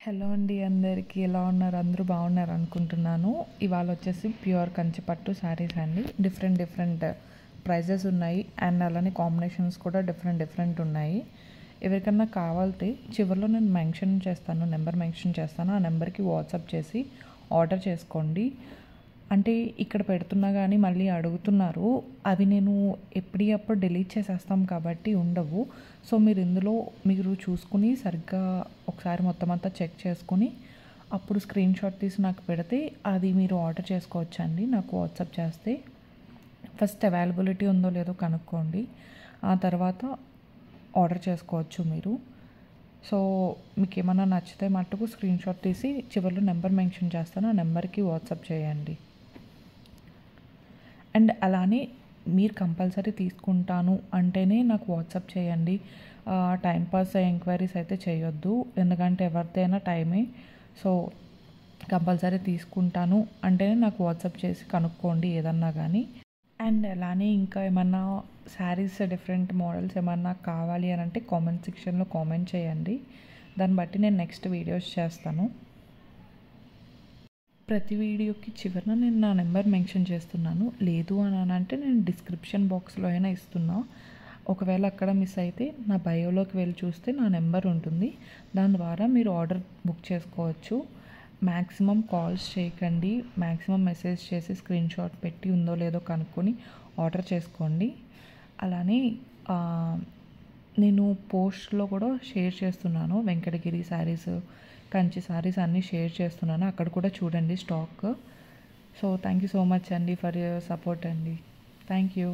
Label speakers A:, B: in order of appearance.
A: Hello అండి, అందరికీ ఎలా ఉన్నారు? అందరూ బాగున్నారు అనుకుంటున్నాను. ఇవాళ వచ్చేసి ప్యూర్ కంచి పట్టు శారీస్ అండి. డిఫరెంట్ ప్రైజెస్ ఉన్నాయి అండ్ అలానే కాంబినేషన్స్ కూడా డిఫరెంట్ ఉన్నాయి. ఎవరికన్నా కావాలంటే చివరిలో నేను నెంబర్ మెన్షన్ చేస్తాను. ఆ నెంబర్కి వాట్సాప్ చేసి ఆర్డర్ చేసుకోండి. అంటే ఇక్కడ పెడుతున్నా కానీ మళ్ళీ అడుగుతున్నారు. అవి నేను ఎప్పటికప్పుడు డిలీట్ చేసేస్తాం కాబట్టి ఉండవు. సో మీరు చూసుకుని సరిగ్గా ఒకసారి మొత్తం అంతా చెక్ చేసుకుని అప్పుడు స్క్రీన్ షాట్ తీసి నాకు పెడితే అది మీరు ఆర్డర్ చేసుకోవచ్చండి. నాకు వాట్సాప్ చేస్తే ఫస్ట్ అవైలబిలిటీ ఉందో లేదో కనుక్కోండి. ఆ తర్వాత ఆర్డర్ చేసుకోవచ్చు మీరు. సో మీకు ఏమన్నా నచ్చితే మట్టుకు స్క్రీన్ షాట్ తీసి చివరిలో నెంబర్ మెన్షన్ చేస్తాను. ఆ నెంబర్కి వాట్సాప్ చేయండి. అండ్ అలానే మీరు కంపల్సరీ తీసుకుంటాను అంటేనే నాకు వాట్సాప్ చేయండి. టైంపాస్ ఎంక్వైరీస్ అయితే చేయొద్దు, ఎందుకంటే ఎవరిదైనా టైమే. సో కంపల్సరీ తీసుకుంటాను అంటేనే నాకు వాట్సాప్ చేసి కనుక్కోండి ఏదన్నా కానీ. అండ్ అలానే ఇంకా ఏమన్నా శారీస్ డిఫరెంట్ మోడల్స్ ఏమన్నా కావాలి అని అంటే కామెంట్ సెక్షన్లో కామెంట్ చేయండి. దాన్ని బట్టి నేను నెక్స్ట్ వీడియోస్ చేస్తాను. ప్రతి వీడియోకి చివరన నేను నా నెంబర్ మెన్షన్ చేస్తున్నాను. లేదు అని అంటే నేను డిస్క్రిప్షన్ బాక్స్లో అయినా ఇస్తున్నా. ఒకవేళ అక్కడ మిస్ అయితే నా బయోలోకి వెళ్ళి చూస్తే నా నెంబర్ ఉంటుంది. దాని ద్వారా మీరు ఆర్డర్ బుక్ చేసుకోవచ్చు. మ్యాక్సిమం కాల్స్ చేయకండి, మ్యాక్సిమం మెసేజ్ చేసి స్క్రీన్ షాట్ పెట్టి ఉందో లేదో కనుక్కొని ఆర్డర్ చేసుకోండి. అలానే నేను పోస్ట్లో కూడా షేర్ చేస్తున్నాను. వెంకటగిరి శారీస్, కంచి శారీస్ అన్నీ షేర్ చేస్తున్నాను. అక్కడ కూడా చూడండి stock. So thank you so much అండి ఫర్ యువర్ సపోర్ట్ అండి. Thank you.